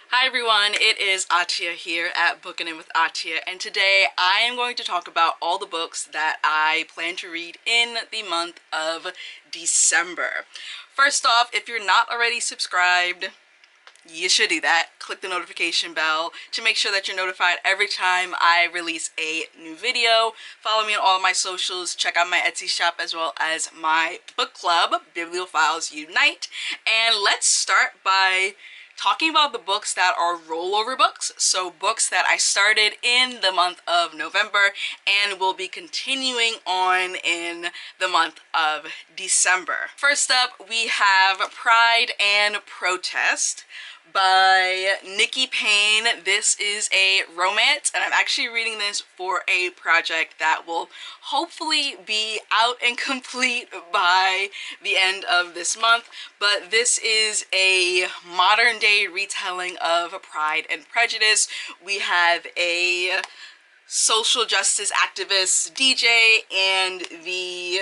Hi everyone, it is Atia here at Bookin' In with Atia, and today I am going to talk about all the books that I plan to read in the month of December. First off, if you're not already subscribed, you should do that. Click the notification bell to make sure that you're notified every time I release a new video. Follow me on all of my socials. Check out my Etsy shop as well as my book club, Bibliophiles Unite. And let's start by talking about the books that are rollover books, so books that I started in the month of November and will be continuing on in the month of December. First up, we have Pride and Protest by Nikki Payne. This is a romance, and I'm actually reading this for a project that will hopefully be out and complete by the end of this month. But this is a modern day retelling of Pride and Prejudice. We have a social justice activist, DJ, and the,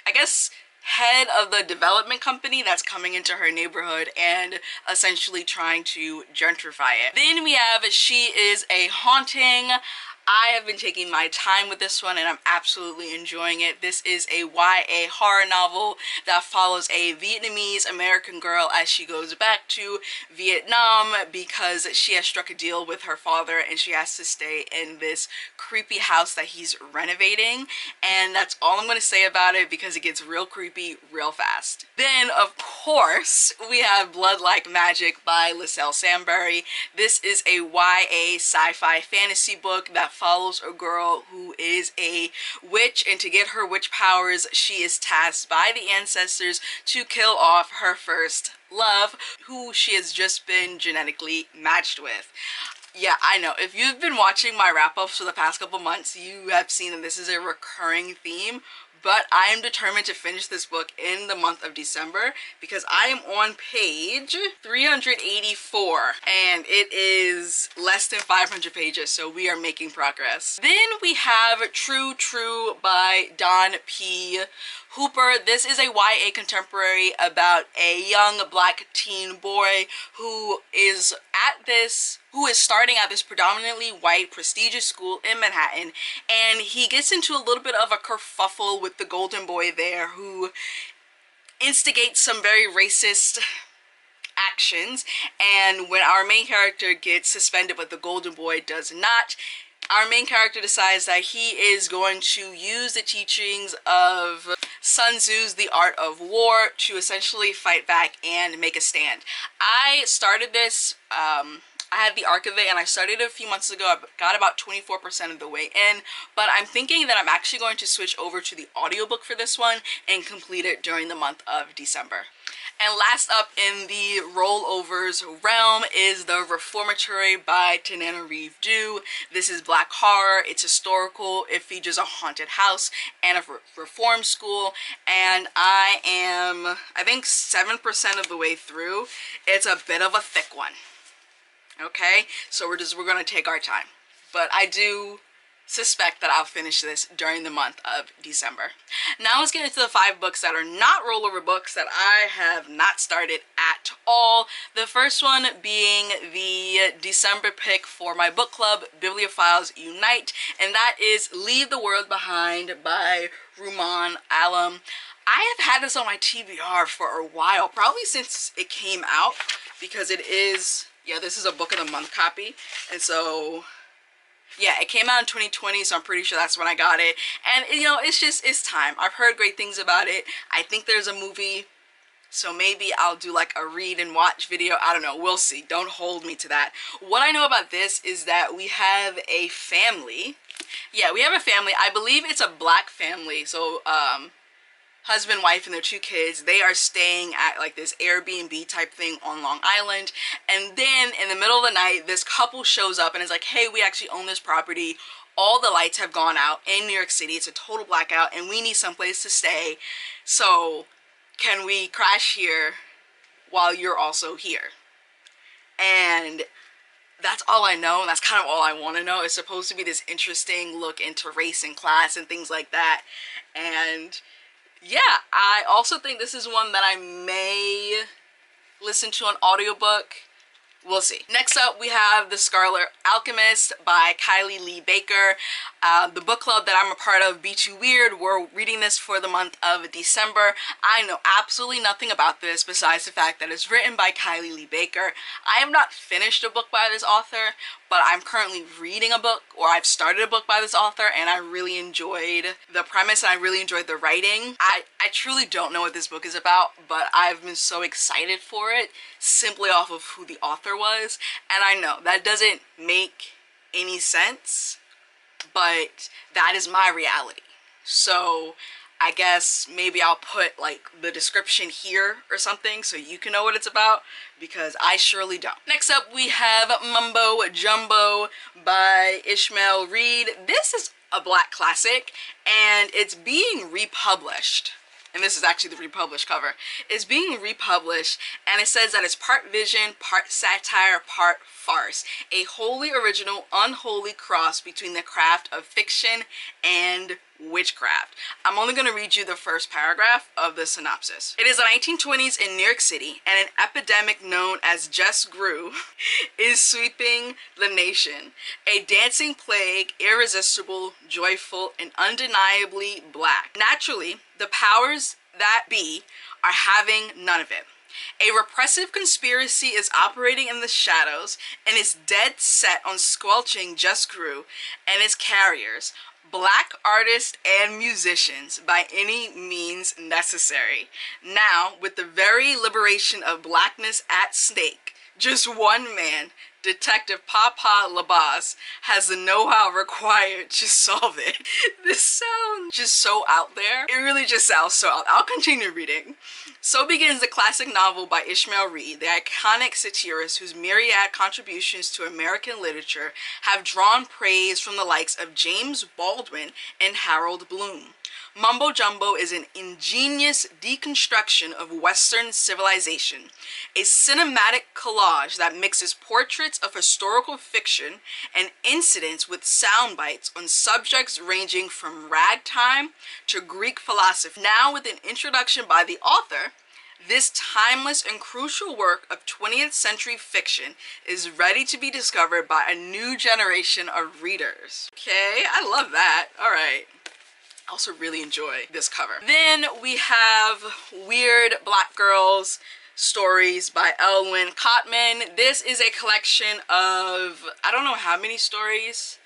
I guess, head of the development company that's coming into her neighborhood and essentially trying to gentrify it. Then we have She Is a Haunting. I have been taking my time with this one and I'm absolutely enjoying it. This is a YA horror novel that follows a Vietnamese American girl as she goes back to Vietnam because she has struck a deal with her father and she has to stay in this creepy house that he's renovating. And that's all I'm going to say about it because it gets real creepy real fast. Then, of course, we have Blood Like Magic by Liselle Sambury. This is a YA sci-fi fantasy book that follows a girl who is a witch, and to get her witch powers, she is tasked by the ancestors to kill off her first love, who she has just been genetically matched with. Yeah, I know. If you've been watching my wrap-ups for the past couple months, you have seen that this is a recurring theme. But I am determined to finish this book in the month of December because I am on page 384 and it is less than 500 pages, so we are making progress. Then we have True True by Don P. Hooper. This is a YA contemporary about a young black teen boy who is starting at this predominantly white prestigious school in Manhattan, and he gets into a little bit of a kerfuffle with the golden boy there who instigates some very racist actions. And when our main character gets suspended but the golden boy does not, our main character decides that he is going to use the teachings of Sun Tzu's The Art of War to essentially fight back and make a stand. I started this, I had the arc of it and I started it a few months ago. I got about 24% of the way in, but I'm thinking that I'm actually going to switch over to the audiobook for this one and complete it during the month of December. And last up in the rollovers realm is The Reformatory by Tananarive Due. This is black horror, it's historical, it features a haunted house and a reform school, and I am, I think, 7% of the way through. It's a bit of a thick one. Okay, so we're gonna take our time, but I do suspect that I'll finish this during the month of December. Now let's get into the 5 books that are not rollover books that I have not started at all. The first one being the December pick for my book club, Bibliophiles Unite, and that is Leave the World Behind by Rumaan Alam. I have had this on my TBR for a while, probably since it came out, because it is, yeah, this is a book of the month copy, and so yeah, it came out in 2020, so I'm pretty sure that's when I got it. And you know, it's time. I've heard great things about it. I think there's a movie, so maybe I'll do like a read and watch video. I don't know, we'll see. Don't hold me to that. What I know about this is that we have a family. Yeah, we have a family. I believe it's a black family. So husband, wife, and their 2 kids, they are staying at like this Airbnb type thing on Long Island. And then in the middle of the night, this couple shows up and is like, hey, we actually own this property. All the lights have gone out in New York City. It's a total blackout and we need someplace to stay. So can we crash here while you're also here? And that's all I know, and that's kind of all I want to know. It's supposed to be this interesting look into race and class and things like that. And yeah, I also think this is one that I may listen to an audiobook. We'll see. Next up, we have The Scarlet Alchemist by Kylie Lee Baker. The book club that I'm a part of, Be Too Weird, we're reading this for the month of December. I know absolutely nothing about this besides the fact that it's written by Kylie Lee Baker. I have not finished a book by this author, but I'm currently reading a book, or I've started a book by this author, and I really enjoyed the premise and I really enjoyed the writing. I truly don't know what this book is about, but I've been so excited for it simply off of who the author was. And I know that doesn't make any sense, but that is my reality. So I guess maybe I'll put like the description here or something so you can know what it's about, because I surely don't. Next up, we have Mumbo Jumbo by Ishmael Reed. This is a Black classic and it's being republished. And this is actually the republished cover. It's being republished, and it says that it's part vision, part satire, part farce. A wholly original, unholy cross between the craft of fiction and witchcraft. I'm only going to read you the first paragraph of the synopsis. It is the 1920s in New York City, and an epidemic known as Just Grew is sweeping the nation. A dancing plague, irresistible, joyful, and undeniably black. Naturally, the powers that be are having none of it. A repressive conspiracy is operating in the shadows and is dead set on squelching Just Grew and its carriers, Black artists and musicians, by any means necessary. Now, with the very liberation of blackness at stake, just one man, Detective Papa Labaz, has the know-how required to solve it. This sounds just so out there. It really just sounds so out there. I'll continue reading. So begins the classic novel by Ishmael Reed, the iconic satirist whose myriad contributions to American literature have drawn praise from the likes of James Baldwin and Harold Bloom. Mumbo Jumbo is an ingenious deconstruction of Western civilization, a cinematic collage that mixes portraits of historical fiction and incidents with sound bites on subjects ranging from ragtime to Greek philosophy. Now, with an introduction by the author, this timeless and crucial work of 20th century fiction is ready to be discovered by a new generation of readers. Okay, I love that. All right. I also really enjoy this cover. Then we have Weird Black Girls Stories by Elwyn Cotman. This is a collection of, I don't know how many stories.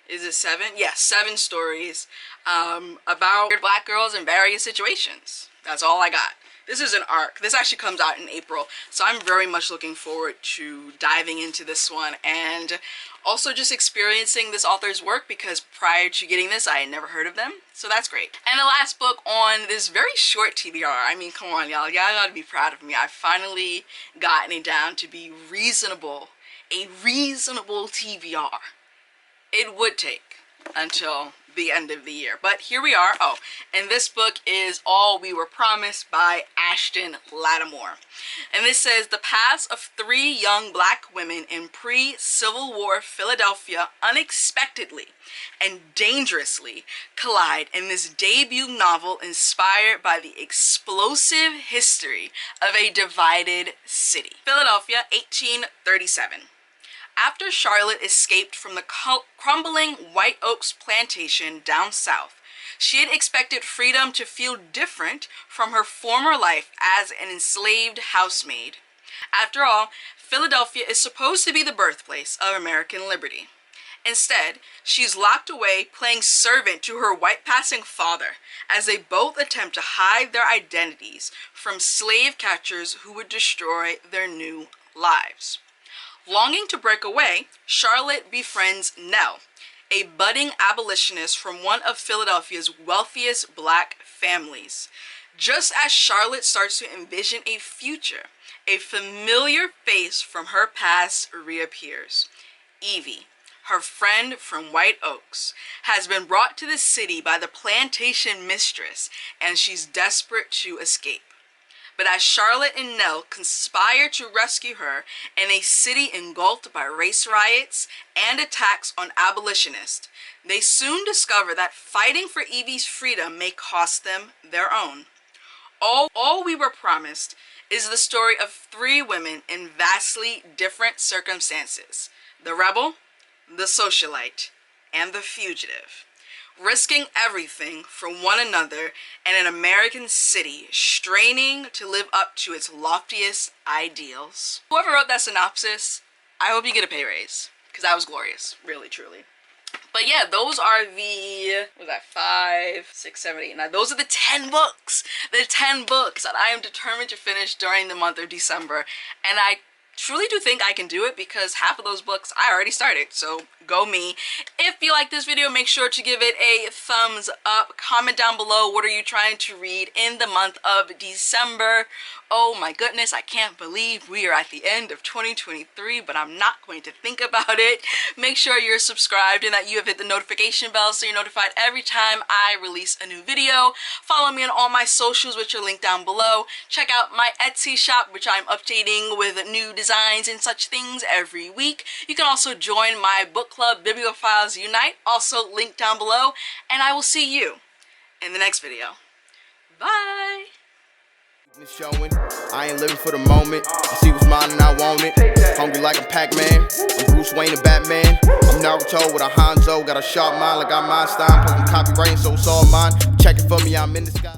Is it 7? Yeah, 7 stories about weird black girls in various situations. That's all I got. This is an arc. This actually comes out in April, so I'm very much looking forward to diving into this one and also just experiencing this author's work, because prior to getting this, I had never heard of them, so that's great. And the last book on this very short TBR, I mean, come on, y'all gotta be proud of me. I've finally gotten it down to be reasonable, a reasonable TBR. It would take until the end of the year, but here we are. Oh, and this book is All We Were Promised by Ashton Lattimore, and this says the paths of 3 young black women in pre-Civil War Philadelphia unexpectedly and dangerously collide in this debut novel inspired by the explosive history of a divided city. Philadelphia, 1837. After Charlotte escaped from the crumbling White Oaks plantation down south, she had expected freedom to feel different from her former life as an enslaved housemaid. After all, Philadelphia is supposed to be the birthplace of American liberty. Instead, she's locked away playing servant to her white-passing father as they both attempt to hide their identities from slave catchers who would destroy their new lives. Longing to break away, Charlotte befriends Nell, a budding abolitionist from one of Philadelphia's wealthiest black families. Just as Charlotte starts to envision a future, a familiar face from her past reappears. Evie, her friend from White Oaks, has been brought to the city by the plantation mistress, and she's desperate to escape. But as Charlotte and Nell conspire to rescue her in a city engulfed by race riots and attacks on abolitionists, they soon discover that fighting for Evie's freedom may cost them their own. All we were promised is the story of three women in vastly different circumstances: the rebel, the socialite, and the fugitive, risking everything for one another in an American city, straining to live up to its loftiest ideals. Whoever wrote that synopsis, I hope you get a pay raise, because that was glorious, really, truly. But yeah, those are the, what was that, 5, 6, 7, 8, 9. Those are the 10 books. The 10 books that I am determined to finish during the month of December. And I truly do think I can do it because half of those books I already started, so go me. If you like this video, make sure to give it a thumbs up. Comment down below, what are you trying to read in the month of December? Oh my goodness, I can't believe we are at the end of 2023, but I'm not going to think about it. Make sure you're subscribed and that you have hit the notification bell so you're notified every time I release a new video. Follow me on all my socials, which are linked down below. Check out my Etsy shop, which I'm updating with new designs and such things every week. You can also join my book club, Bibliophiles Unite, also linked down below. And I will see you in the next video. Bye! Showing. I ain't living for the moment. I see what's mine and I want it. Hungry like a Pac-Man. I'm Bruce Wayne and Batman. I'm Naruto with a Hanzo. Got a sharp mind like I'm Einstein. Plus I'm copywriting, so it's all mine. Check it for me, I'm in the sky.